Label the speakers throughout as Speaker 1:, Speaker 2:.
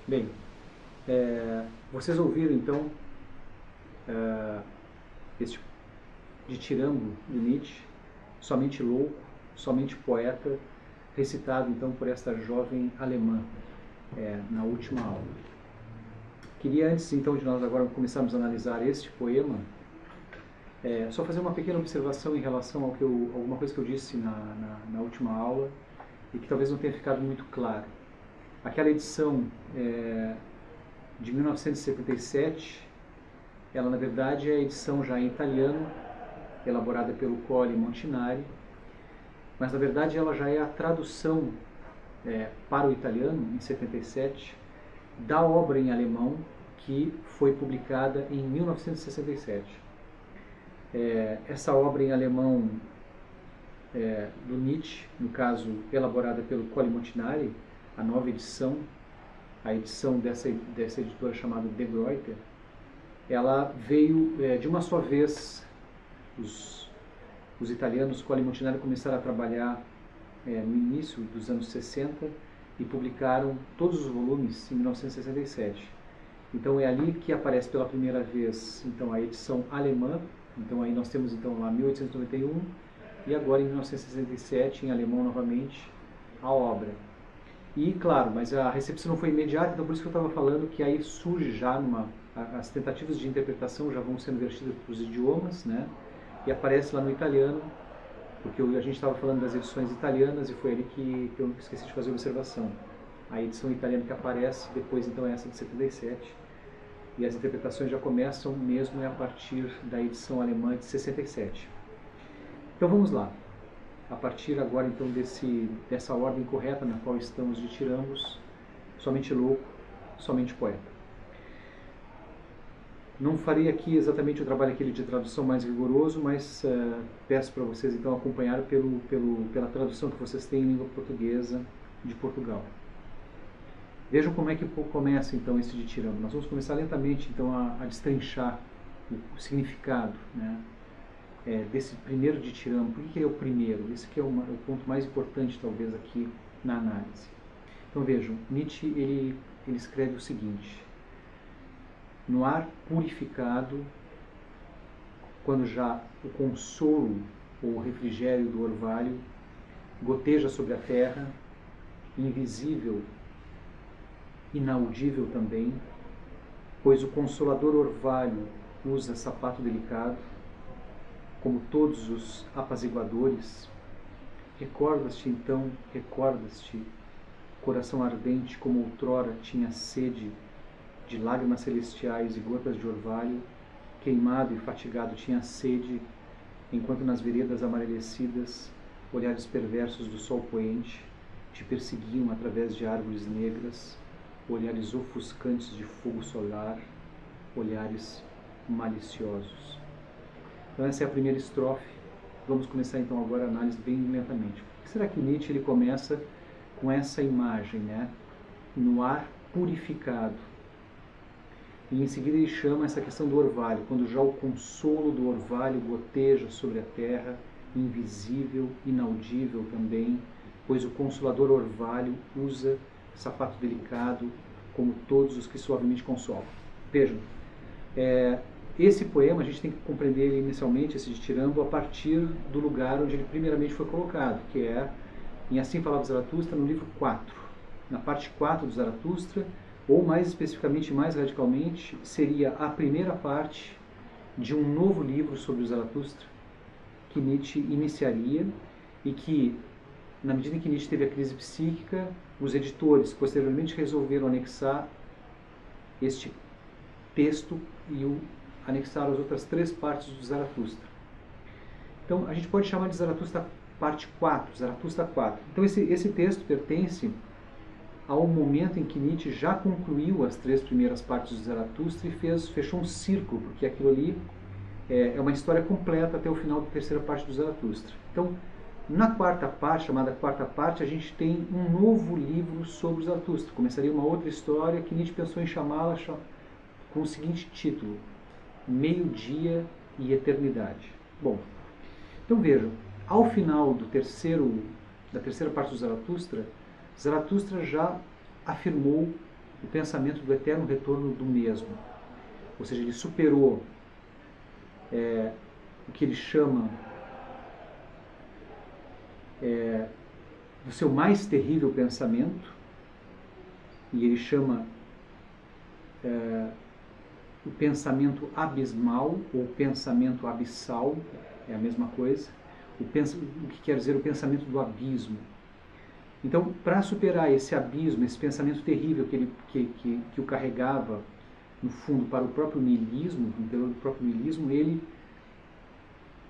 Speaker 1: Bem, vocês ouviram então este ditirambo do Nietzsche, somente louco, somente poeta, recitado então por esta jovem alemã na última aula. Queria antes então de nós agora começarmos a analisar este poema, só fazer uma pequena observação em relação ao alguma coisa que eu disse na última aula e que talvez não tenha ficado muito claro. Aquela edição de 1977, ela na verdade é a edição já em italiano, elaborada pelo Colli Montinari, mas na verdade ela já é a tradução para o italiano, em 77, da obra em alemão que foi publicada em 1967. Essa obra em alemão do Nietzsche, no caso elaborada pelo Colli Montinari, a nova edição, a edição dessa editora chamada De Gruyter, ela veio de uma só vez. Os italianos Colli Montinari começaram a trabalhar no início dos anos 60 e publicaram todos os volumes em 1967. Então é ali que aparece pela primeira vez então a edição alemã. Então aí nós temos então lá 1891 e agora em 1967 em alemão novamente a obra. E claro, mas a recepção não foi imediata, então por isso que eu estava falando que aí surge já as tentativas de interpretação já vão sendo vertidas para os idiomas, né? E aparece lá no italiano, porque a gente estava falando das edições italianas e foi ali que eu esqueci de fazer a observação. A edição italiana que aparece, depois então é essa de 77, e as interpretações já começam mesmo a partir da edição alemã de 67. Então vamos lá. A partir agora então dessa ordem correta na qual estamos ditirambos, somente louco, somente poeta. Não farei aqui exatamente o trabalho aquele de tradução mais rigoroso, mas peço para vocês então acompanhar pela tradução que vocês têm em língua portuguesa de Portugal. Vejam como é que começa então esse ditirambo. Nós vamos começar lentamente então a destrinchar o significado, né, desse primeiro ditirambo. Por que ele é o primeiro? Esse aqui é o ponto mais importante talvez aqui na análise. Então vejam, Nietzsche ele escreve o seguinte: no ar purificado, quando já o consolo ou o refrigério do orvalho goteja sobre a terra, invisível, inaudível também, pois o consolador orvalho usa sapato delicado, como todos os apaziguadores. Recordas-te então, recordas-te, coração ardente como outrora tinha sede de lágrimas celestiais e gotas de orvalho, queimado e fatigado tinha sede, enquanto nas veredas amarelecidas, olhares perversos do sol poente te perseguiam através de árvores negras, olhares ofuscantes de fogo solar, olhares maliciosos. Então essa é a primeira estrofe. Vamos começar então agora a análise bem lentamente. Por que será que Nietzsche ele começa com essa imagem, né? No ar purificado. E em seguida ele chama essa questão do orvalho, quando já o consolo do orvalho goteja sobre a terra, invisível, inaudível também, pois o consolador orvalho usa sapato delicado, como todos os que suavemente consolam. Vejam, esse poema a gente tem que compreender ele inicialmente, esse ditirambo, a partir do lugar onde ele primeiramente foi colocado, que é em Assim Falava Zaratustra, no livro 4. Na parte 4 do Zaratustra, ou mais especificamente, mais radicalmente, seria a primeira parte de um novo livro sobre o Zaratustra, que Nietzsche iniciaria e que, na medida em que Nietzsche teve a crise psíquica, os editores posteriormente resolveram anexar este texto e anexaram as outras 3 partes do Zaratustra. Então, a gente pode chamar de Zaratustra parte 4, Zaratustra 4. Então, esse texto pertence ao momento em que Nietzsche já concluiu as 3 primeiras partes do Zaratustra e fechou um círculo, porque aquilo ali é uma história completa até o final da 3ª parte do Zaratustra. Então, na 4ª parte, chamada 4ª parte, a gente tem um novo livro sobre o Zaratustra. Começaria uma outra história que Nietzsche pensou em chamá-la com o seguinte título: Meio-dia e Eternidade. Bom, então vejam, ao final da 3ª parte do Zaratustra, Zaratustra já afirmou o pensamento do eterno retorno do mesmo. Ou seja, ele superou o que ele chama do seu mais terrível pensamento, e ele chama o pensamento abismal ou pensamento abissal, é a mesma coisa, o que quer dizer o pensamento do abismo. Então, para superar esse abismo, esse pensamento terrível que o carregava, no fundo, para o próprio niilismo, pelo próprio niilismo, ele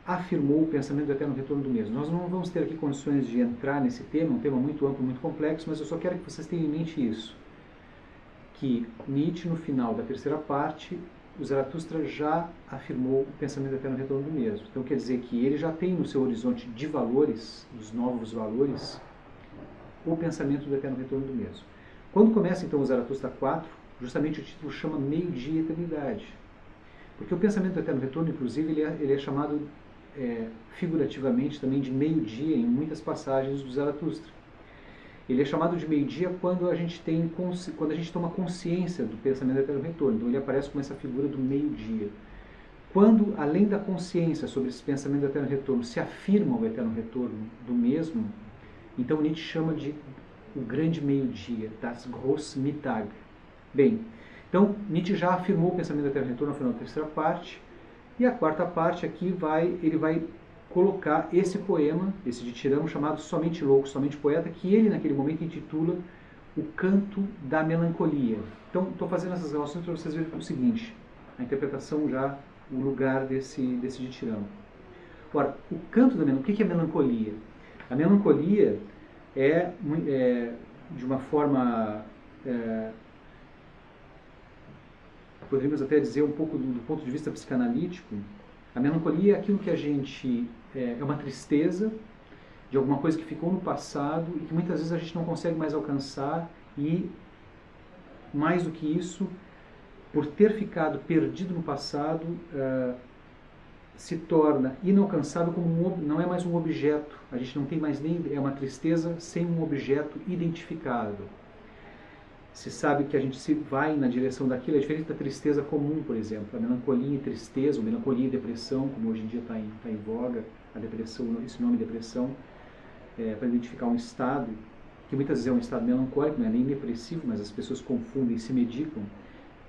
Speaker 1: afirmou o pensamento do eterno retorno do mesmo. Nós não vamos ter aqui condições de entrar nesse tema, um tema muito amplo, muito complexo, mas eu só quero que vocês tenham em mente isso, que Nietzsche, no final da terceira parte, o Zaratustra já afirmou o pensamento do eterno retorno do mesmo. Então quer dizer que ele já tem no seu horizonte de valores, dos novos valores, o pensamento do eterno retorno do mesmo. Quando começa então o Zaratustra 4, justamente o título chama Meio-Dia e Eternidade. Porque o pensamento do eterno retorno, inclusive, ele é chamado figurativamente também de meio-dia em muitas passagens do Zaratustra. Ele é chamado de meio-dia quando a gente toma consciência do pensamento do eterno retorno. Então ele aparece com essa figura do meio-dia. Quando, além da consciência sobre esse pensamento do eterno retorno, se afirma o eterno retorno do mesmo, então Nietzsche chama de o grande meio-dia, das große Mittag. Bem, então Nietzsche já afirmou o pensamento do eterno retorno no final da terceira parte, e a quarta parte aqui ele vai colocar esse poema, esse de Tiramo, chamado Somente Louco, Somente Poeta, que ele naquele momento intitula O Canto da Melancolia. Então estou fazendo essas relações para vocês verem o seguinte, a interpretação já, o lugar desse de Tiramo. Ora, o canto da melancolia, o que é melancolia? A melancolia é de uma forma, poderíamos até dizer um pouco do ponto de vista psicanalítico, a melancolia é aquilo que a gente, é uma tristeza de alguma coisa que ficou no passado e que muitas vezes a gente não consegue mais alcançar, e mais do que isso, por ter ficado perdido no passado, se torna inalcançável como não é mais um objeto. A gente não tem mais nem, é uma tristeza sem um objeto identificável. Se sabe que a gente se vai na direção daquilo, é diferente da tristeza comum, por exemplo. A melancolia e tristeza, ou melancolia e depressão, como hoje em dia está em voga, a depressão, esse nome depressão, para identificar um estado, que muitas vezes é um estado melancólico, não é nem depressivo, mas as pessoas confundem e se medicam.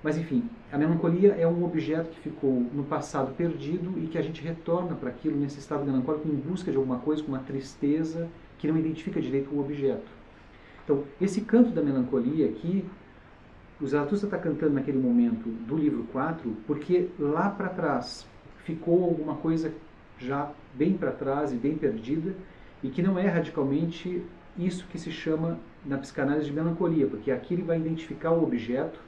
Speaker 1: Mas enfim, a melancolia é um objeto que ficou no passado perdido e que a gente retorna para aquilo nesse estado melancólico em busca de alguma coisa, com uma tristeza que não identifica direito o objeto. Então, esse canto da melancolia aqui, o Zaratustra está cantando naquele momento do livro 4, porque lá para trás ficou alguma coisa já bem para trás e bem perdida, e que não é radicalmente isso que se chama na psicanálise de melancolia, porque aqui ele vai identificar o objeto,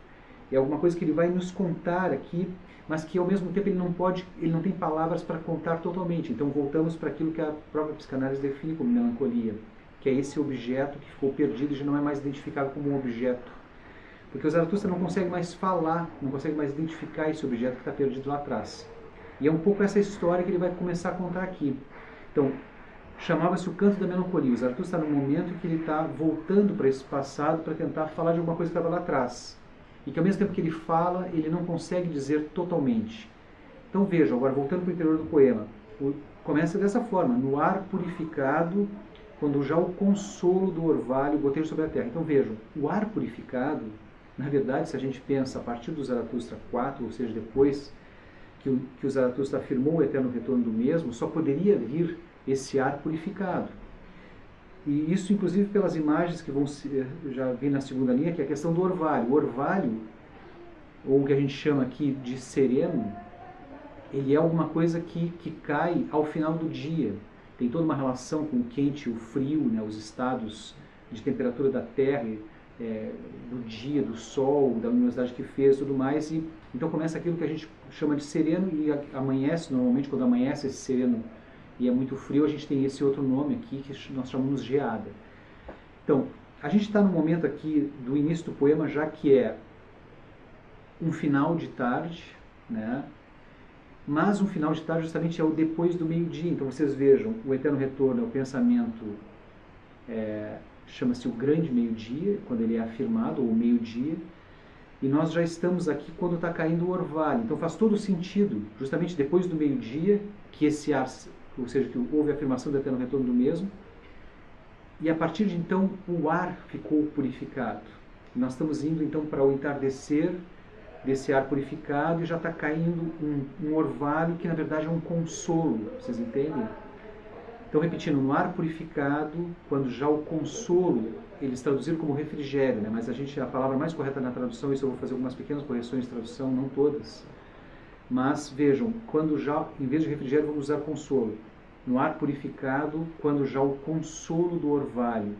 Speaker 1: é alguma coisa que ele vai nos contar aqui, mas que ao mesmo tempo ele não tem palavras para contar totalmente. Então voltamos para aquilo que a própria psicanálise define como melancolia, que é esse objeto que ficou perdido e já não é mais identificado como um objeto. Porque o Zaratustra não consegue mais falar, não consegue mais identificar esse objeto que está perdido lá atrás. E é um pouco essa história que ele vai começar a contar aqui. Então, chamava-se o Canto da Melancolia. O Zaratustra está no momento em que ele está voltando para esse passado para tentar falar de alguma coisa que estava lá atrás. E que ao mesmo tempo que ele fala, ele não consegue dizer totalmente. Então vejam, agora voltando para o interior do poema, começa dessa forma: no ar purificado, quando já o consolo do orvalho goteja sobre a terra. Então vejam, o ar purificado, na verdade, se a gente pensa a partir do Zaratustra 4, ou seja, depois que o Zaratustra afirmou o eterno retorno do mesmo, só poderia vir esse ar purificado. E isso, inclusive, pelas imagens que vão já vir na segunda linha, que é a questão do orvalho. O orvalho, ou o que a gente chama aqui de sereno, ele é alguma coisa que cai ao final do dia. Tem toda uma relação com o quente e o frio, né, os estados de temperatura da Terra, do dia, do sol, da luminosidade que fez e tudo mais. E então começa aquilo que a gente chama de sereno e amanhece, normalmente quando amanhece esse sereno e é muito frio, a gente tem esse outro nome aqui que nós chamamos geada. Então, a gente está no momento aqui do início do poema, já que é um final de tarde, né? Mas um final de tarde justamente é o depois do meio-dia. Então vocês vejam, o eterno retorno é o pensamento, chama-se o grande meio-dia, quando ele é afirmado, ou o meio-dia. e nós já estamos aqui quando está caindo o orvalho. Então faz todo sentido, justamente depois do meio-dia, que esse ar, ou seja, que houve a afirmação do eterno retorno do mesmo, e a partir de então o ar ficou purificado. Nós estamos indo então para o entardecer desse ar purificado e já está caindo um orvalho que na verdade é um consolo, vocês entendem? Então, repetindo, no ar purificado, quando já o consolo, eles traduziram como refrigério, né? Mas a palavra mais correta na tradução, isso eu vou fazer algumas pequenas correções de tradução, não todas. Mas vejam, quando já, em vez de refrigério, vamos usar consolo. No ar purificado, quando já o consolo do orvalho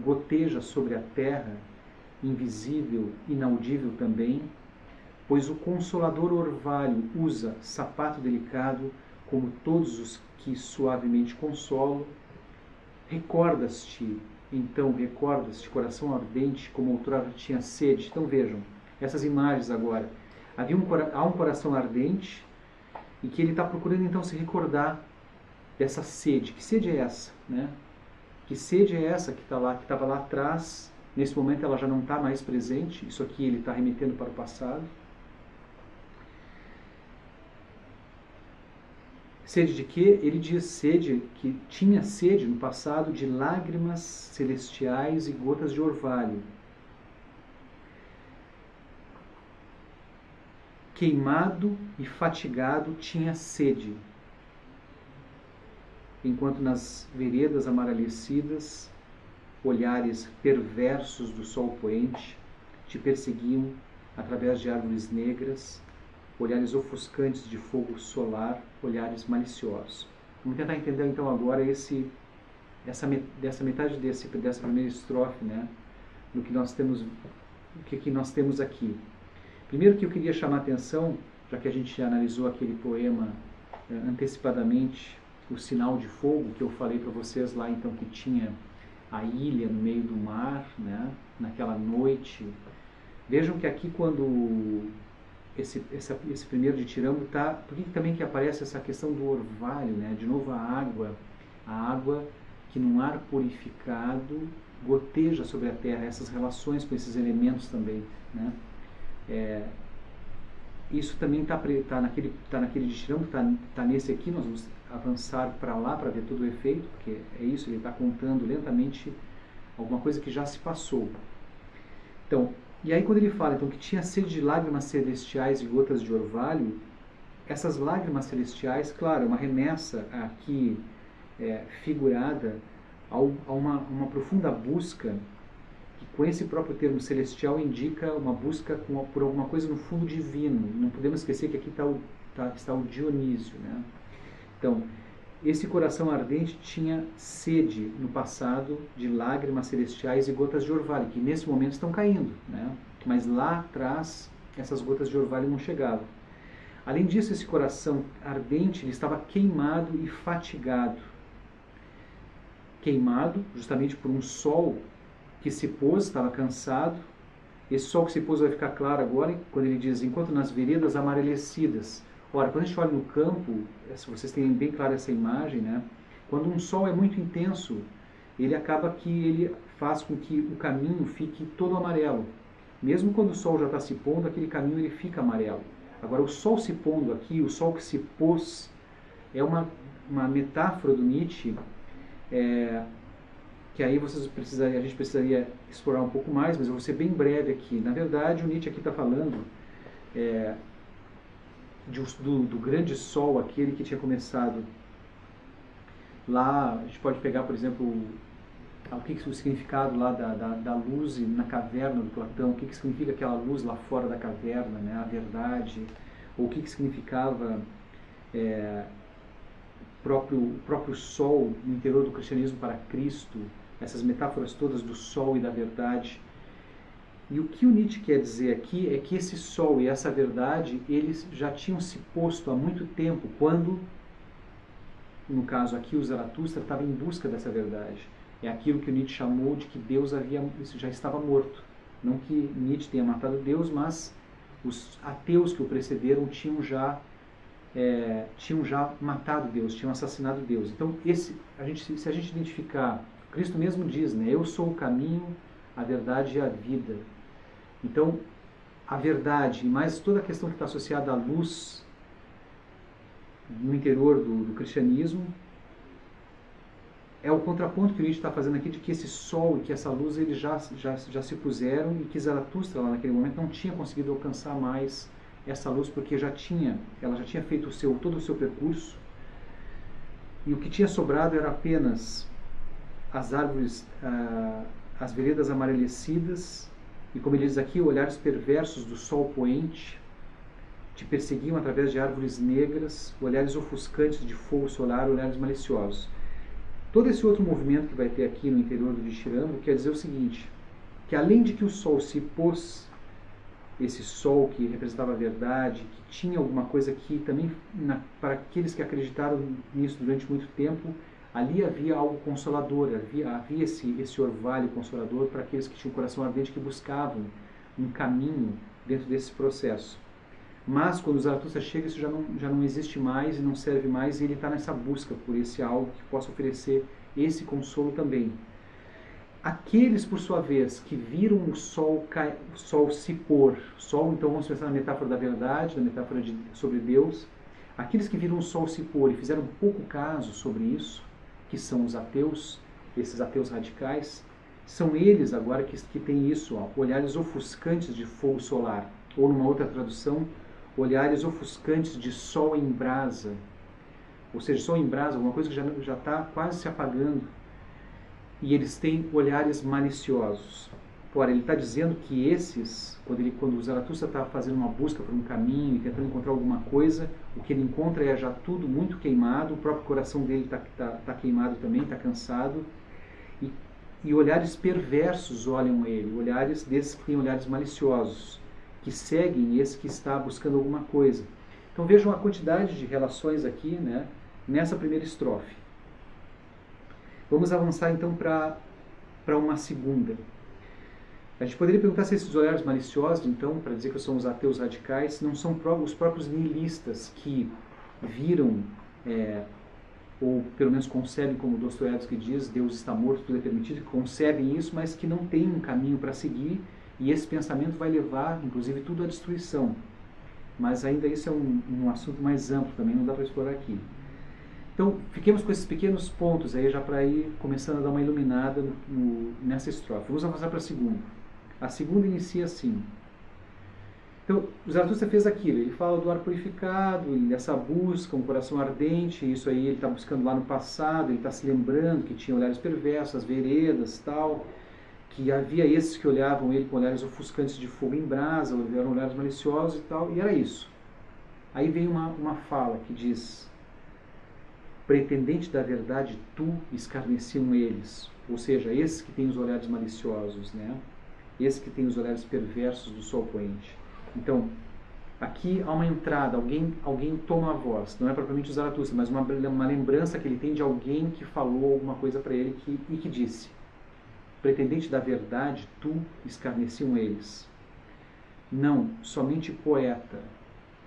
Speaker 1: goteja sobre a terra, invisível, inaudível também, pois o consolador orvalho usa sapato delicado, como todos os que suavemente consolo. Recordas-te, coração ardente, como outrora tinha sede. Então vejam, essas imagens agora. Há um coração ardente e que ele está procurando então se recordar dessa sede. Que sede é essa? Né? Que sede é essa que está lá, que estava lá atrás? Nesse momento ela já não está mais presente. Isso aqui ele está remetendo para o passado. Sede de quê? Ele diz sede, que tinha sede no passado de lágrimas celestiais e gotas de orvalho. Queimado e fatigado tinha sede, enquanto nas veredas amarelecidas, olhares perversos do sol poente te perseguiam através de árvores negras, olhares ofuscantes de fogo solar, olhares maliciosos. Vamos tentar entender então agora dessa metade dessa primeira estrofe, né? No que nós temos, o que nós temos aqui. Primeiro que eu queria chamar a atenção, já que a gente analisou aquele poema antecipadamente, o sinal de fogo que eu falei para vocês lá, então que tinha a ilha no meio do mar, né? Naquela noite. Vejam que aqui quando esse primeiro de Tiramo tá, por que também que aparece essa questão do orvalho, né? De novo a água que num ar purificado goteja sobre a terra, essas relações com esses elementos também, né? Isso também tá naquele de Tiramo, tá nesse aqui. Nós vamos avançar para lá para ver todo o efeito, porque é isso, ele está contando lentamente alguma coisa que já se passou. Então, e aí quando ele fala então que tinha sede de lágrimas celestiais e gotas de orvalho, essas lágrimas celestiais, claro, é uma remessa aqui figurada a uma profunda busca, que com esse próprio termo celestial indica uma busca por alguma coisa no fundo divino. Não podemos esquecer que aqui está o Dionísio, né? Então, esse coração ardente tinha sede no passado de lágrimas celestiais e gotas de orvalho, que nesse momento estão caindo, né? Mas lá atrás essas gotas de orvalho não chegavam. Além disso, esse coração ardente ele estava queimado e fatigado. Queimado justamente por um sol que se pôs, estava cansado. Esse sol que se pôs vai ficar claro agora, quando ele diz, enquanto nas veredas amarelecidas. Ora, quando a gente olha no campo, se vocês têm bem clara essa imagem, né? Quando um sol é muito intenso, ele acaba que ele faz com que o caminho fique todo amarelo. Mesmo quando o sol já está se pondo, aquele caminho ele fica amarelo. Agora, o sol se pondo aqui, o sol que se pôs, é uma metáfora do Nietzsche, que aí a gente precisaria explorar um pouco mais, mas eu vou ser bem breve aqui. Na verdade, o Nietzsche aqui está falando do grande sol, aquele que tinha começado lá. A gente pode pegar, por exemplo, o significado lá da luz na caverna do Platão. O que significa aquela luz lá fora da caverna, né? A verdade, ou o que significava o próprio sol no interior do cristianismo para Cristo, essas metáforas todas do sol e da verdade. E o que o Nietzsche quer dizer aqui é que esse sol e essa verdade, eles já tinham se posto há muito tempo, quando, no caso aqui, o Zaratustra estava em busca dessa verdade. É aquilo que o Nietzsche chamou de que Deus já estava morto. Não que Nietzsche tenha matado Deus, mas os ateus que o precederam tinham já matado Deus, tinham assassinado Deus. Então, se a gente identificar, Cristo mesmo diz, né, eu sou o caminho, a verdade e a vida. Então, a verdade, mas toda a questão que está associada à luz no interior do cristianismo, é o contraponto que o Nietzsche está fazendo aqui, de que esse sol e que essa luz eles já se puseram, e que Zaratustra lá naquele momento não tinha conseguido alcançar mais essa luz, porque ela já tinha feito todo o seu percurso, e o que tinha sobrado era apenas as árvores, as veredas amarelecidas, e como ele diz aqui, olhares perversos do sol poente te perseguiam através de árvores negras, olhares ofuscantes de fogo solar, olhares maliciosos. Todo esse outro movimento que vai ter aqui no interior do Dithirambo quer dizer o seguinte, que além de que o sol se pôs, esse sol que representava a verdade, que tinha alguma coisa que também, para aqueles que acreditaram nisso durante muito tempo, ali havia algo consolador, havia esse orvalho consolador para aqueles que tinham o coração ardente, que buscavam um caminho dentro desse processo. Mas quando o Zaratustra chega, isso já não existe mais e não serve mais, e ele está nessa busca por esse algo que possa oferecer esse consolo também. Aqueles, por sua vez, que viram o sol se pôr, sol, então vamos pensar na metáfora da verdade, na metáfora sobre Deus, aqueles que viram o sol se pôr e fizeram pouco caso sobre isso, que são os ateus, esses ateus radicais, são eles agora que têm isso, olhares ofuscantes de fogo solar, ou numa outra tradução, olhares ofuscantes de sol em brasa, ou seja, sol em brasa, alguma coisa que já está quase se apagando, e eles têm olhares maliciosos. Ora, ele está dizendo que esses, quando o Zaratustra está fazendo uma busca por um caminho e tentando encontrar alguma coisa, o que ele encontra é já tudo muito queimado, o próprio coração dele está queimado também, está cansado, e olhares perversos olham ele, olhares desses que têm olhares maliciosos, que seguem esse que está buscando alguma coisa. Então vejam a quantidade de relações aqui, né, nessa primeira estrofe. Vamos avançar então para uma segunda. A gente poderia perguntar se esses olhares maliciosos, então, para dizer que são os ateus radicais, não são os próprios nihilistas que viram, ou pelo menos concebem, como Dostoiévski diz, Deus está morto, tudo é permitido, que concebem isso, mas que não têm um caminho para seguir, e esse pensamento vai levar, inclusive, tudo à destruição. Mas ainda isso é um assunto mais amplo, também não dá para explorar aqui. Então, fiquemos com esses pequenos pontos aí, já para ir começando a dar uma iluminada nessa estrofe. Vamos avançar para a segunda. A segunda inicia assim. Então, o Zaratustra fez aquilo, ele fala do ar purificado, dessa busca, um coração ardente, isso aí ele está buscando lá no passado, ele está se lembrando que tinha olhares perversos, as veredas e tal, que havia esses que olhavam ele com olhares ofuscantes de fogo em brasa, eram olhares maliciosos e tal, e era isso. Aí vem uma fala que diz: pretendente da verdade, tu escarneciam eles. Ou seja, esses que têm os olhares maliciosos, né? Esses que têm os olhares perversos do sol poente. Então, aqui há uma entrada, alguém toma a voz. Não é propriamente o Zaratustra, mas uma lembrança que ele tem de alguém que falou alguma coisa para ele e que disse: pretendente da verdade, tu escarneciam eles. Não, somente poeta,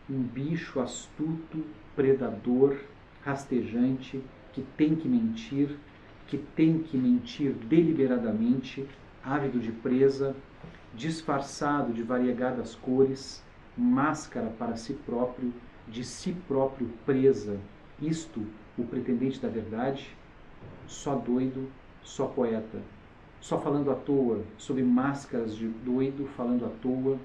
Speaker 1: um bicho astuto, predador, rastejante, que tem que mentir deliberadamente, ávido de presa, disfarçado de variegadas cores, máscara para si próprio, de si próprio presa. Isto, o pretendente da verdade, só doido, só poeta, só falando à toa, sob máscaras de doido falando à toa,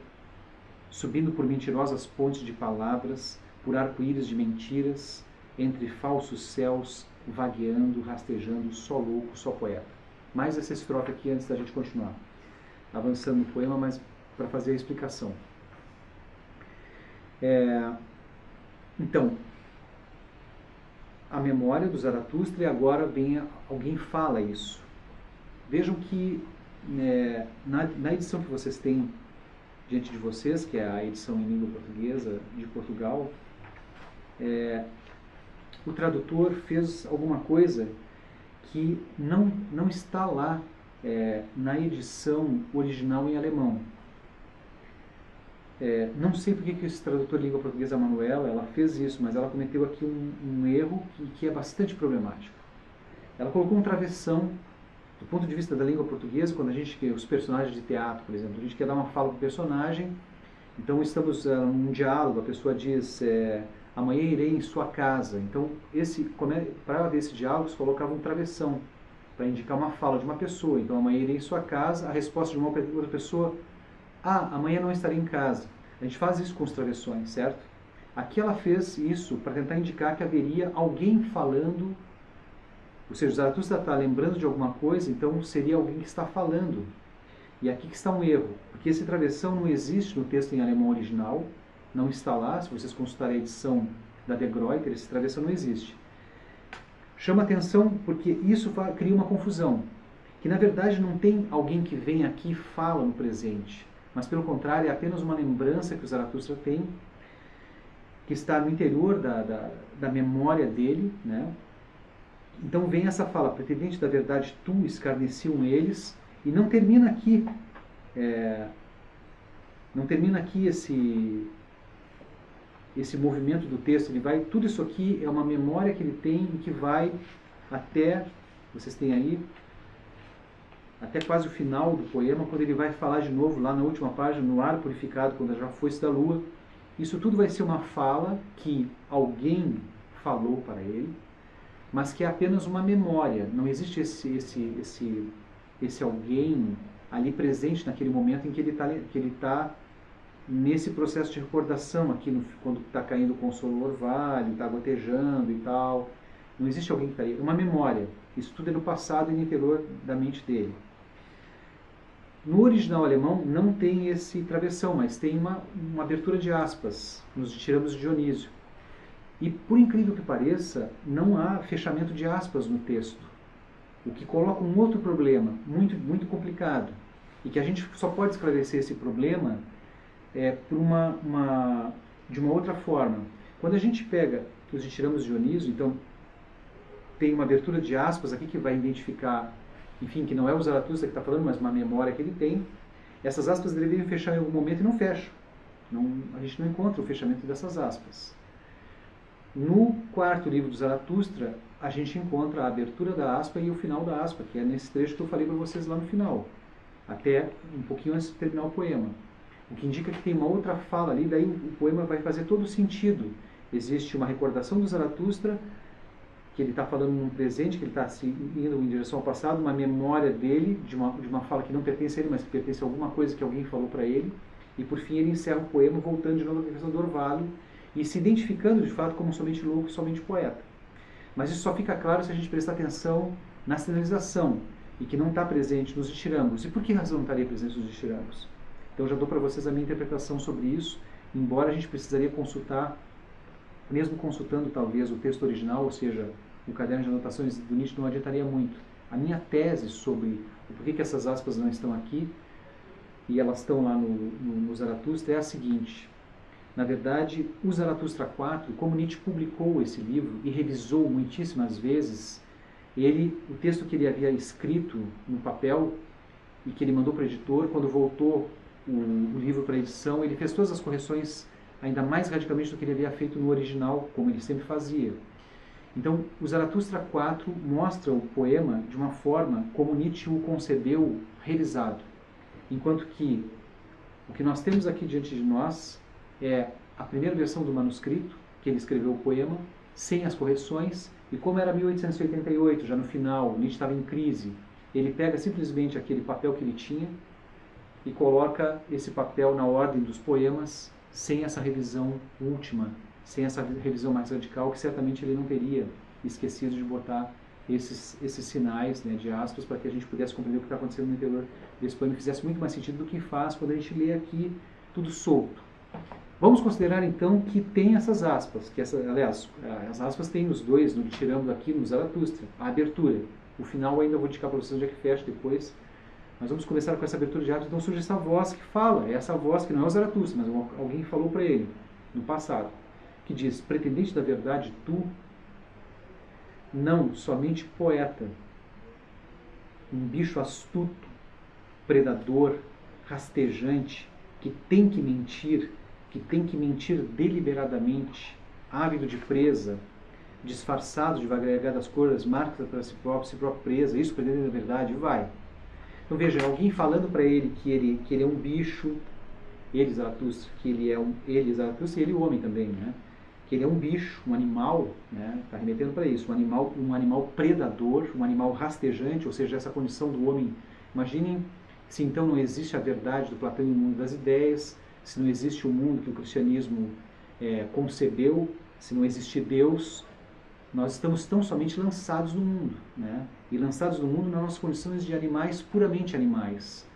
Speaker 1: subindo por mentirosas pontes de palavras, por arco-íris de mentiras, entre falsos céus, vagueando, rastejando, só louco, só poeta. Mais essa estrofe aqui antes da gente continuar avançando no poema, mas para fazer a explicação. Então, a memória do Zaratustra, e agora alguém fala isso. Vejam que na edição que vocês têm diante de vocês, que é a edição em língua portuguesa de Portugal, o tradutor fez alguma coisa que não está lá na edição original em alemão. Não sei porque que esse tradutor de língua portuguesa, a Manuela, ela fez isso, mas ela cometeu aqui um erro que é bastante problemático. Ela colocou um travessão, do ponto de vista da língua portuguesa, quando os personagens de teatro, por exemplo, a gente quer dar uma fala para o personagem, Então estamos num diálogo, a pessoa diz, amanhã irei em sua casa. Então, para haver esse diálogo, se colocava um travessão, para indicar uma fala de uma pessoa. Então, amanhã irei em sua casa, a resposta de uma outra pessoa, amanhã não estarei em casa. A gente faz isso com os travessões, certo? Aqui ela fez isso para tentar indicar que haveria alguém falando, ou seja, Zaratustra está lembrando de alguma coisa, então seria alguém que está falando. E aqui que está um erro, porque esse travessão não existe no texto em alemão original, não está lá, se vocês consultarem a edição da De Gruyter, esse travessão não existe. Chama atenção porque isso cria uma confusão, que na verdade não tem alguém que vem aqui e fala no presente, mas pelo contrário é apenas uma lembrança que o Zaratustra tem, que está no interior da memória dele, né? Então vem essa fala, pretendente da verdade, tu escarneciam eles, e não termina aqui, esse movimento do texto, tudo isso aqui é uma memória que ele tem e que vai até, vocês têm aí, até quase o final do poema, quando ele vai falar de novo, lá na última página, no ar purificado, quando já fosse da lua. Isso tudo vai ser uma fala que alguém falou para ele, mas que é apenas uma memória. Não existe esse alguém ali presente naquele momento em que ele está nesse processo de recordação aqui, quando está caindo o consolo orvalho, está gotejando e tal. Não existe alguém que está aí. É uma memória. Isso tudo é no passado e no interior da mente dele. No original alemão não tem esse travessão, mas tem uma abertura de aspas nos Ditirambos de Dionísio. E, por incrível que pareça, não há fechamento de aspas no texto, o que coloca um outro problema, muito, muito complicado, e que a gente só pode esclarecer esse problema de uma outra forma. Quando a gente pega os Ditirambos de Dionísio, então tem uma abertura de aspas aqui que vai identificar, enfim, que não é o Zaratustra que está falando, mas uma memória que ele tem. Essas aspas deveriam fechar em algum momento e não fecham. A gente não encontra o fechamento dessas aspas. No quarto livro do Zaratustra, a gente encontra a abertura da aspa e o final da aspa, que é nesse trecho que eu falei para vocês lá no final, até um pouquinho antes de terminar o poema. O que indica que tem uma outra fala ali, daí o poema vai fazer todo sentido. Existe uma recordação do Zaratustra, que ele está falando num presente, que ele está indo em direção ao passado, uma memória dele, de uma fala que não pertence a ele, mas que pertence a alguma coisa que alguém falou para ele, e por fim ele encerra o poema voltando de novo à questão do orvalho, e se identificando de fato como somente louco e somente poeta. Mas isso só fica claro se a gente prestar atenção na sinalização, e que não está presente nos Ditirambos. E por que razão não estaria presente nos Ditirambos? Então já dou para vocês a minha interpretação sobre isso, embora a gente precisaria consultar, mesmo consultando talvez o texto original, ou seja, o caderno de anotações do Nietzsche, não adiantaria muito. A minha tese sobre o porquê que essas aspas não estão aqui, e elas estão lá no Zaratustra, é a seguinte. Na verdade, o Zaratustra 4, como Nietzsche publicou esse livro e revisou muitíssimas vezes, o texto que ele havia escrito no papel e que ele mandou para o editor, quando voltou o livro para edição, ele fez todas as correções ainda mais radicalmente do que ele havia feito no original, como ele sempre fazia. Então, o Zaratustra 4 mostra o poema de uma forma como Nietzsche o concebeu revisado, enquanto que o que nós temos aqui diante de nós é a primeira versão do manuscrito, que ele escreveu o poema, sem as correções, e como era 1888, já no final, Nietzsche estava em crise, ele pega simplesmente aquele papel que ele tinha e coloca esse papel na ordem dos poemas, sem essa revisão última, sem essa revisão mais radical, que certamente ele não teria esquecido de botar esses sinais, né, de aspas, para que a gente pudesse compreender o que está acontecendo no interior desse poema, e fizesse muito mais sentido do que faz quando a gente lê aqui tudo solto. Vamos considerar então que tem essas aspas, aliás, as aspas tem os dois, no Ditirambos aqui, no Zaratustra, a abertura. O final ainda vou indicar para vocês onde é que fecha depois, mas vamos começar com essa abertura de aspas. Então surge essa voz que fala, essa voz que não é o Zaratustra, mas alguém falou para ele, no passado, que diz, pretendente da verdade, tu, não somente poeta, um bicho astuto, predador, rastejante, que tem que mentir deliberadamente, ávido de presa, disfarçado de vaguear das cores, marcas para si próprio presa, isso pretendendo a verdade, vai. Então veja, alguém falando para ele que ele é um bicho, ele, Zaratustra, que ele é ele, Zaratustra, e ele, o homem também, né? Que ele é um bicho, um animal, né? Está remetendo para isso, um animal predador, um animal rastejante, ou seja, essa condição do homem. Imaginem se então não existe a verdade do Platão e o mundo das ideias, se não existe o mundo que o cristianismo concebeu, se não existe Deus, nós estamos tão somente lançados no mundo, né? E lançados no mundo nas nossas condições de animais, puramente animais,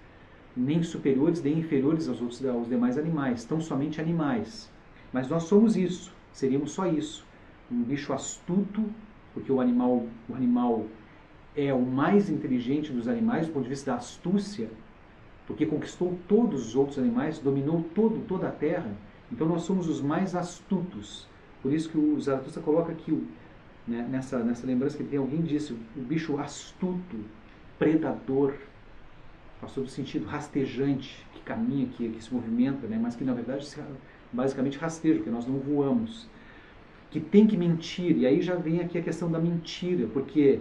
Speaker 1: nem superiores nem inferiores aos demais animais, tão somente animais. Mas nós somos isso, seríamos só isso, um bicho astuto, porque o animal é o mais inteligente dos animais do ponto de vista da astúcia, porque conquistou todos os outros animais, dominou toda a terra. Então nós somos os mais astutos. Por isso que o Zaratustra coloca aqui, né, nessa lembrança que tem, alguém disse, o bicho astuto, predador, faz todo sentido, rastejante, que caminha, que se movimenta, né, mas que na verdade basicamente rasteja, porque nós não voamos, que tem que mentir. E aí já vem aqui a questão da mentira, porque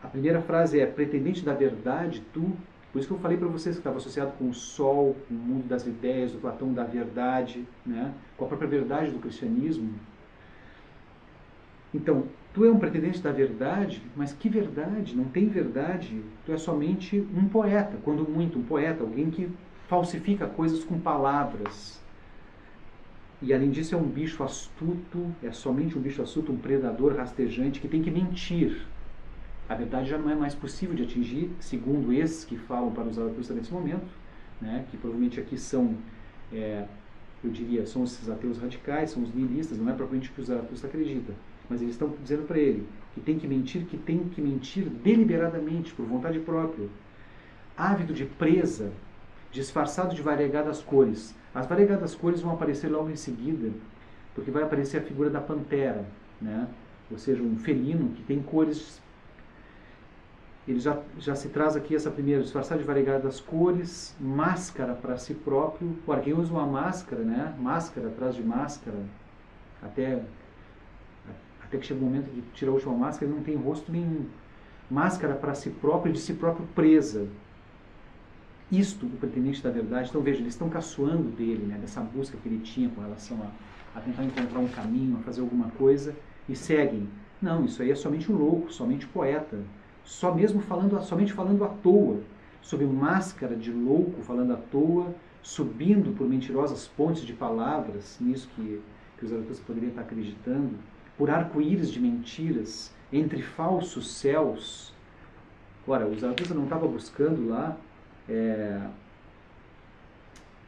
Speaker 1: a primeira frase é pretendente da verdade, tu. Por isso que eu falei para vocês que estava associado com o sol, com o mundo das ideias, do Platão, da verdade, né? Com a própria verdade do cristianismo. Então, tu é um pretendente da verdade, mas que verdade? Não tem verdade. Tu é somente um poeta, quando muito um poeta, alguém que falsifica coisas com palavras. E além disso é um bicho astuto, é somente um bicho astuto, um predador rastejante que tem que mentir. A verdade já não é mais possível de atingir, segundo esses que falam para os Zaratustra nesse momento, né, que provavelmente aqui são, eu diria, são esses ateus radicais, são os nihilistas, não é propriamente o que o Zaratustra acredita, mas eles estão dizendo para ele que tem que mentir deliberadamente, por vontade própria, ávido de presa, disfarçado de variegadas cores. As variegadas cores vão aparecer logo em seguida, porque vai aparecer a figura da pantera, né, ou seja, um felino que tem cores. Ele já se traz aqui essa primeira, disfarçar de variegadas cores, máscara para si próprio. Ora, quem usa uma máscara, né? Máscara atrás de máscara, até que chega o momento de tirar a última máscara, ele não tem rosto nenhum. Máscara para si próprio e de si próprio presa. Isto, o pretendente da verdade. Então veja, eles estão caçoando dele, né? Dessa busca que ele tinha com relação a tentar encontrar um caminho, a fazer alguma coisa, e seguem. Não, isso aí é somente um louco, somente um poeta. Somente falando à toa, sob máscara de louco, falando à toa, subindo por mentirosas pontes de palavras, nisso que os Zaratustra poderiam estar acreditando, por arco-íris de mentiras, entre falsos céus. Ora, o Zaratustra não estava buscando lá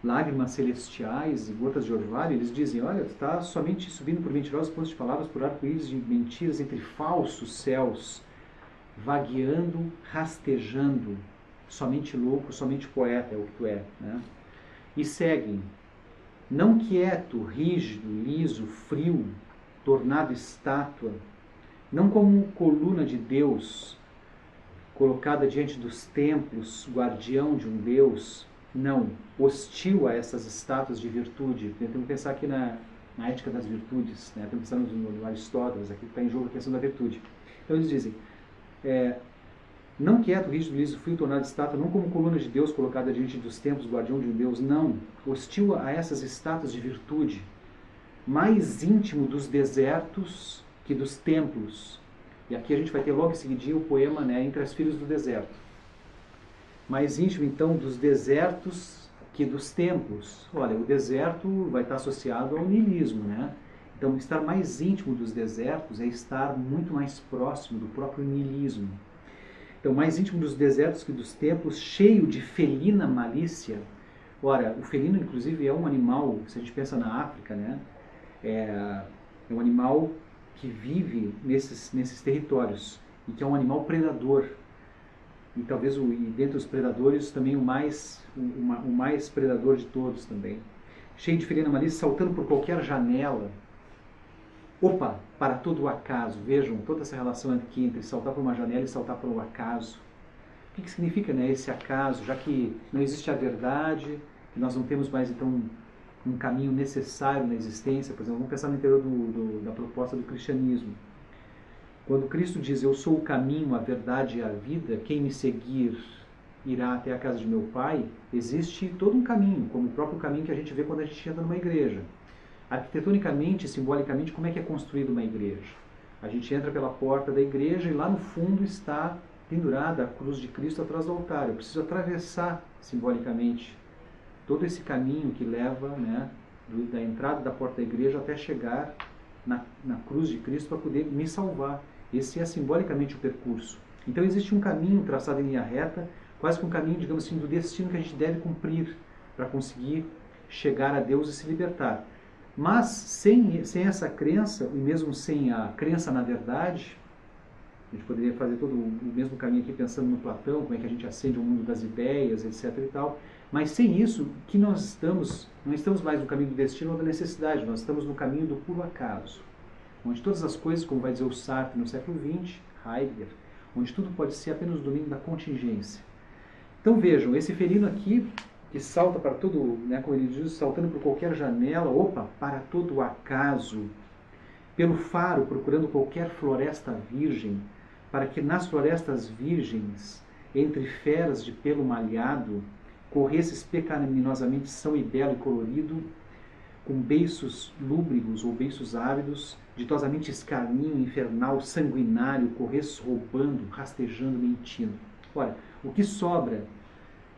Speaker 1: lágrimas celestiais e gotas de orvalho. Eles dizem, olha, tu está somente subindo por mentirosas pontes de palavras, por arco-íris de mentiras, entre falsos céus, vagueando, rastejando, somente louco, somente poeta é o que tu é, né? E seguem, não quieto, rígido, liso, frio, tornado estátua, não como coluna de Deus, colocada diante dos templos, guardião de um Deus, não, hostil a essas estátuas de virtude. Temos que pensar aqui na ética das virtudes, né? Temos que pensar no Aristóteles, aqui está em jogo a questão da virtude. Então eles dizem, não quieto, rígido, liso, frio, tornado estátua, não como coluna de Deus colocada diante dos templos, guardião de um Deus, não, hostil a essas estátuas de virtude, mais íntimo dos desertos que dos templos. E aqui a gente vai ter logo em seguidinho o poema, né, Entre as Filhas do Deserto. Mais íntimo, então, dos desertos que dos templos. Olha, o deserto vai estar associado ao niilismo, né? Então, estar mais íntimo dos desertos é estar muito mais próximo do próprio niilismo. Então, mais íntimo dos desertos que dos templos, cheio de felina malícia. Ora, o felino, inclusive, é um animal, se a gente pensa na África, né? É um animal que vive nesses territórios e que é um animal predador. E talvez, dentre os predadores, também o mais predador de todos também. Cheio de felina malícia, saltando por qualquer janela. Opa, para todo o acaso. Vejam toda essa relação aqui entre saltar por uma janela e saltar por um acaso. O que significa, né, esse acaso? Já que não existe a verdade, que nós não temos mais, então, um caminho necessário na existência. Por exemplo, vamos pensar no interior da proposta do cristianismo. Quando Cristo diz, eu sou o caminho, a verdade e a vida, quem me seguir irá até a casa de meu pai, existe todo um caminho, como o próprio caminho que a gente vê quando a gente entra numa igreja. Arquitetonicamente, simbolicamente, como é que é construída uma igreja? A gente entra pela porta da igreja e lá no fundo está pendurada a cruz de Cristo atrás do altar. Eu preciso atravessar simbolicamente todo esse caminho que leva, né, da entrada da porta da igreja até chegar na cruz de Cristo para poder me salvar. Esse é simbolicamente o percurso. Então existe um caminho traçado em linha reta, quase que um caminho, digamos assim, do destino que a gente deve cumprir para conseguir chegar a Deus e se libertar. Mas sem essa crença, e mesmo sem a crença na verdade, a gente poderia fazer todo o mesmo caminho aqui pensando no Platão, como é que a gente acende o mundo das ideias, etc. e tal. Mas sem isso, que não estamos mais no caminho do destino ou da necessidade, nós estamos no caminho do puro acaso. Onde todas as coisas, como vai dizer o Sartre no século XX, Heidegger, onde tudo pode ser apenas o domínio da contingência. Então vejam, esse felino aqui, que salta para todo, né, como ele diz, saltando por qualquer janela, opa, para todo o acaso, pelo faro, procurando qualquer floresta virgem, para que nas florestas virgens, entre feras de pelo malhado, corresses pecaminosamente são e belo e colorido, com beiços lúbrigos ou beiços ávidos, ditosamente escarninho, infernal, sanguinário, corresses roubando, rastejando, mentindo. Ora, o que sobra,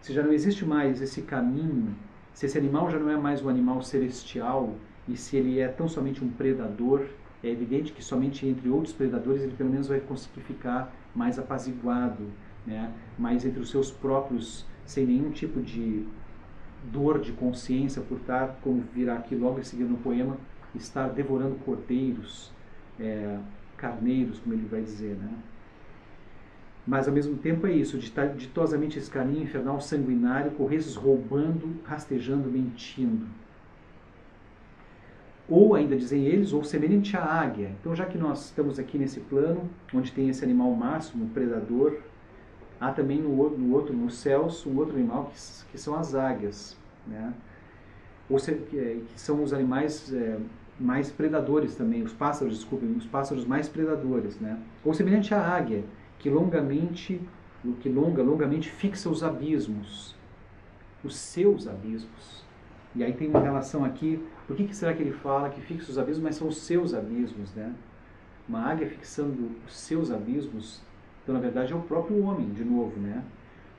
Speaker 1: se já não existe mais esse caminho, se esse animal já não é mais um animal celestial, e se ele é tão somente um predador, é evidente que somente entre outros predadores ele pelo menos vai conseguir ficar mais apaziguado, né? Mais entre os seus próprios, sem nenhum tipo de dor de consciência por estar, como virá aqui logo em seguida no poema, estar devorando cordeiros, carneiros, como ele vai dizer, né? Mas ao mesmo tempo é isso, ditosamente escaninho, infernal, sanguinário, corresses roubando, rastejando, mentindo. Ou ainda dizem eles, ou semelhante à águia. Então já que nós estamos aqui nesse plano, onde tem esse animal máximo, predador, há também nos céus, um outro animal que são as águias, né? Ou seja, que são os animais mais predadores também, os pássaros mais predadores, né? Ou semelhante à águia, que longamente fixa os abismos, os seus abismos. E aí tem uma relação aqui, por que será que ele fala que fixa os abismos, mas são os seus abismos, né? Uma águia fixando os seus abismos, então na verdade é o próprio homem, de novo, né?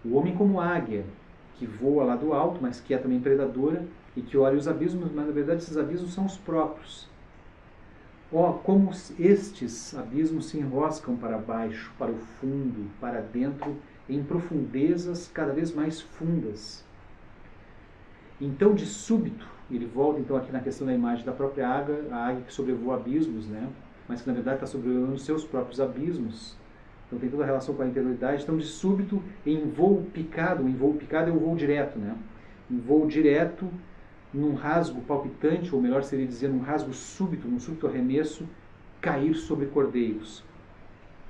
Speaker 1: O homem como águia, que voa lá do alto, mas que é também predadora, e que olha os abismos, mas na verdade esses abismos são os próprios. Como estes abismos se enroscam para baixo, para o fundo, para dentro, em profundezas cada vez mais fundas. Então, de súbito, ele volta então aqui na questão da imagem da própria águia, a águia que sobrevoa abismos, né? Mas que na verdade está sobrevoando os seus próprios abismos. Então tem toda a relação com a interioridade. Então, de súbito, em voo picado é o voo direto, né? Em voo direto, num rasgo palpitante, ou melhor seria dizer, num rasgo súbito, num súbito arremesso, cair sobre cordeiros.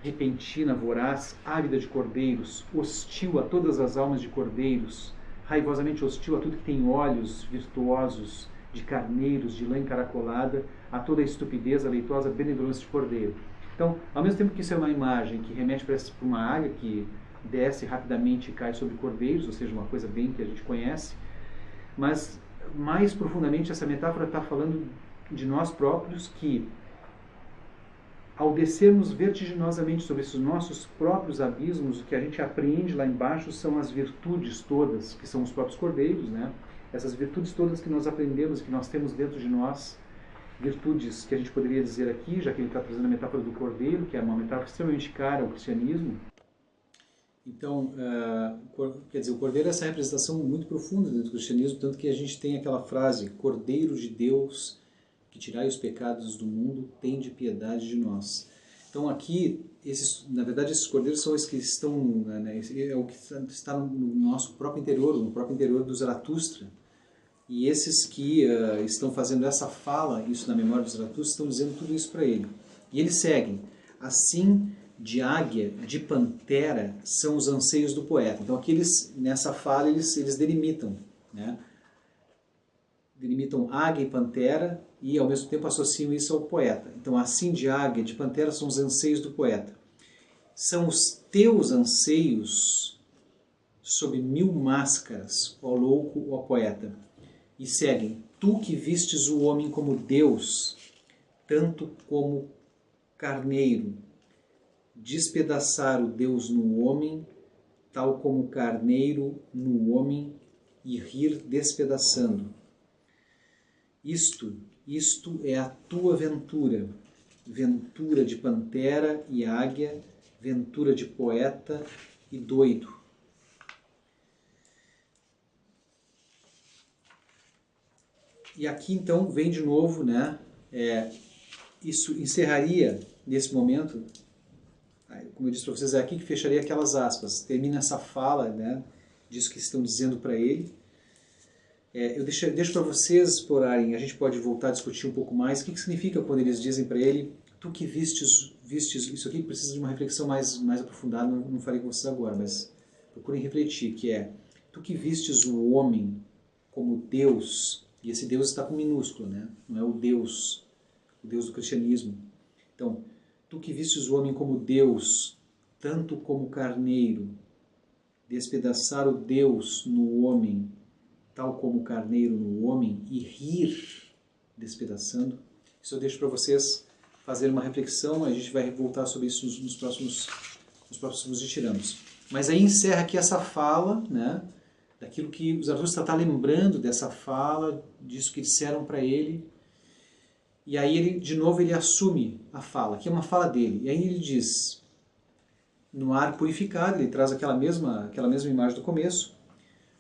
Speaker 1: Repentina, voraz, ávida de cordeiros, hostil a todas as almas de cordeiros, raivosamente hostil a tudo que tem olhos virtuosos, de carneiros, de lã encaracolada, a toda a estupidez, a leitosa benevolência de cordeiro. Então, ao mesmo tempo que isso é uma imagem que remete para uma águia que desce rapidamente e cai sobre cordeiros, ou seja, uma coisa bem que a gente conhece, mas mais profundamente essa metáfora está falando de nós próprios que, ao descermos vertiginosamente sobre esses nossos próprios abismos, o que a gente apreende lá embaixo são as virtudes todas, que são os próprios cordeiros, né? Essas virtudes todas que nós aprendemos, que nós temos dentro de nós, virtudes que a gente poderia dizer aqui, já que ele está trazendo a metáfora do cordeiro, que é uma metáfora extremamente cara ao cristianismo. Então, quer dizer, o cordeiro é essa representação muito profunda dentro do cristianismo, tanto que a gente tem aquela frase, Cordeiro de Deus, que tirai os pecados do mundo, tende piedade de nós. Então aqui, na verdade, esses cordeiros são os que estão, né, é o que está no nosso próprio interior, no próprio interior do Zaratustra. E esses que estão fazendo essa fala, isso na memória do Zaratustra, estão dizendo tudo isso para ele. E eles seguem, assim, de águia, de pantera, são os anseios do poeta. Então aqui nessa fala eles delimitam, né? Delimitam águia e pantera e ao mesmo tempo associam isso ao poeta. Então assim de águia, de pantera são os anseios do poeta. São os teus anseios sob 1000 máscaras, ó louco, ó poeta. E seguem: tu que vistes o homem como Deus, tanto como carneiro, despedaçar o Deus no homem, tal como o carneiro no homem, e rir despedaçando. Isto é a tua ventura, ventura de pantera e águia, ventura de poeta e doido. E aqui então vem de novo, né? Isso encerraria nesse momento, como eu disse para vocês, é aqui que fecharia aquelas aspas. Termina essa fala, né? Disso que estão dizendo para ele. Eu deixo para vocês explorarem, a gente pode voltar a discutir um pouco mais o que significa quando eles dizem para ele: tu que vistes, isso aqui precisa de uma reflexão mais aprofundada, não falei com vocês agora, mas procurem refletir, que é: tu que vistes o homem como Deus, e esse Deus está com minúsculo, né? Não é o Deus do cristianismo. Então, tu que vistes o homem como Deus, tanto como carneiro, despedaçar o Deus no homem, tal como o carneiro no homem, e rir despedaçando. Isso eu deixo para vocês fazerem uma reflexão, a gente vai voltar sobre isso nos próximos ditirambos. Mas aí encerra aqui essa fala, né, daquilo que o Zaratustra está lembrando dessa fala, disso que disseram para ele. E aí ele, de novo, ele assume a fala, que é uma fala dele. E aí ele diz: no ar purificado, ele traz aquela mesma imagem do começo,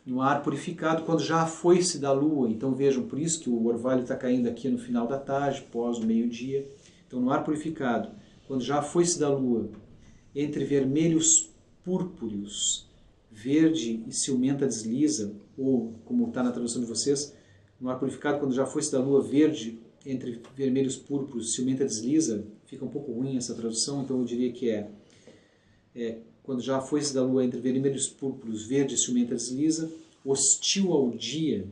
Speaker 1: no ar purificado, quando já a foice da lua. Então vejam, por isso que o orvalho está caindo aqui no final da tarde, pós o meio-dia. Então no ar purificado, quando já a foice da lua, entre vermelhos púrpureos, verde e ciumenta desliza, ou como está na tradução de vocês, no ar purificado, quando já a foice da lua, verde, entre vermelhos púrpuros, ciumenta desliza, fica um pouco ruim essa tradução, então eu diria que quando já a foice da lua entre vermelhos púrpuros, verde e ciumenta desliza, hostil ao dia,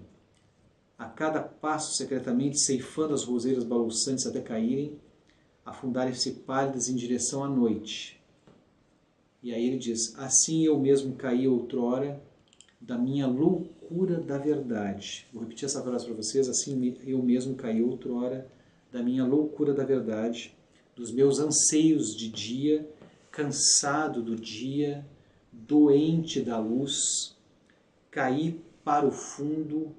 Speaker 1: a cada passo secretamente ceifando as roseiras balouçantes até caírem, afundarem-se pálidas em direção à noite. E aí ele diz: assim eu mesmo caí outrora da minha loucura da verdade. Vou repetir essa frase para vocês: assim eu mesmo caí outrora da minha loucura da verdade, dos meus anseios de dia, cansado do dia, doente da luz, caí para o fundo,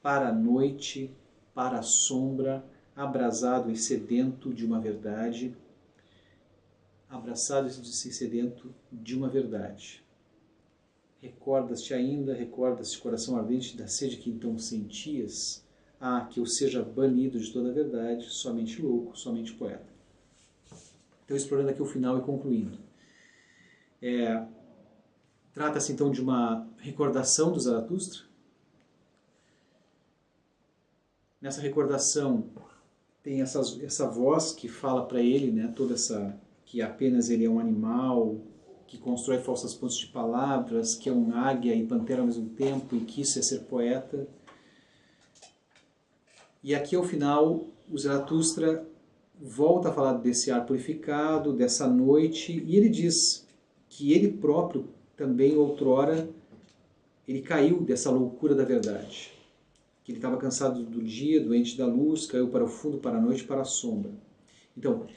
Speaker 1: para a noite, para a sombra, abrasado e sedento de uma verdade, abraçado e sedento de uma verdade. Recordas-te ainda, recordas-te, coração ardente, da sede que então sentias? Ah, que eu seja banido de toda a verdade, somente louco, somente poeta. Então, explorando aqui o final e concluindo. Trata-se então de uma recordação do Zaratustra. Nessa recordação tem essa voz que fala para ele, né, que apenas ele é um animal, que constrói falsas pontes de palavras, que é um águia e pantera ao mesmo tempo, e que isso é ser poeta. E aqui ao final o Zaratustra volta a falar desse ar purificado, dessa noite, e ele diz que ele próprio também outrora ele caiu dessa loucura da verdade, que ele estava cansado do dia, doente da luz, caiu para o fundo, para a noite, para a sombra. Então,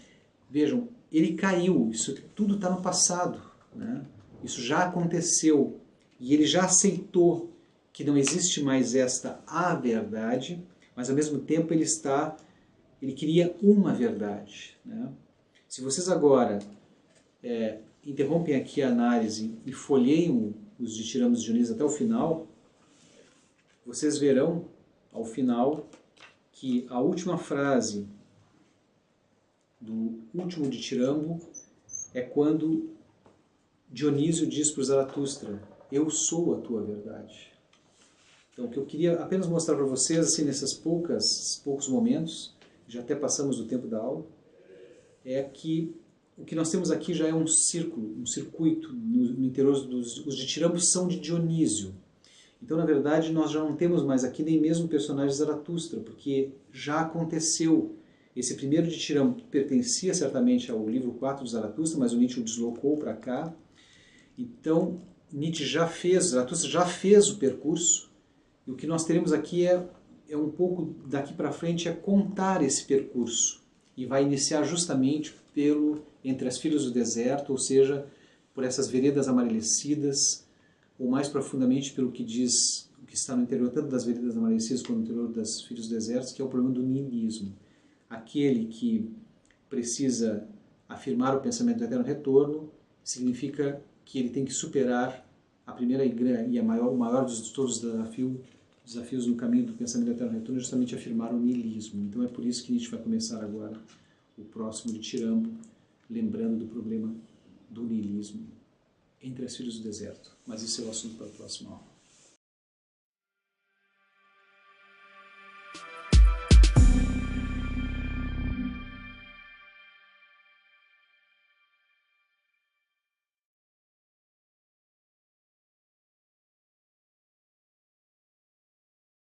Speaker 1: vejam, ele caiu, isso tudo está no passado, né? Isso já aconteceu, e ele já aceitou que não existe mais esta a verdade, mas ao mesmo tempo ele queria uma verdade, né? Se vocês agora interrompem aqui a análise e folheiam os ditirambos de Dionísio até o final, vocês verão ao final que a última frase do último ditirambo é quando Dionísio diz para o Zaratustra: eu sou a tua verdade. Então, o que eu queria apenas mostrar para vocês, assim, nesses poucos momentos, já até passamos do tempo da aula, é que o que nós temos aqui já é um círculo, um circuito no interior os ditirambos são de Dionísio. Então, na verdade, nós já não temos mais aqui nem mesmo o personagem Zaratustra, porque já aconteceu. Esse primeiro ditirambo pertencia certamente ao livro 4 de Zaratustra, mas o Nietzsche o deslocou para cá. Então, Nietzsche já fez, Zaratustra já fez o percurso, e o que nós teremos aqui é um pouco daqui para frente é contar esse percurso, e vai iniciar justamente entre as filhas do deserto, ou seja, por essas veredas amarelecidas, ou mais profundamente pelo que diz, o que está no interior tanto das veredas amarelecidas quanto no interior das filhas do deserto, que é o problema do niilismo. Aquele que precisa afirmar o pensamento do eterno retorno significa que ele tem que superar a primeira e o maior de todos os desafios no caminho do pensamento do eterno retorno é justamente afirmar o niilismo. Então é por isso que Nietzsche vai começar agora o próximo Dithirambo, lembrando do problema do niilismo entre as filhas do deserto. Mas isso é o assunto para a próxima aula.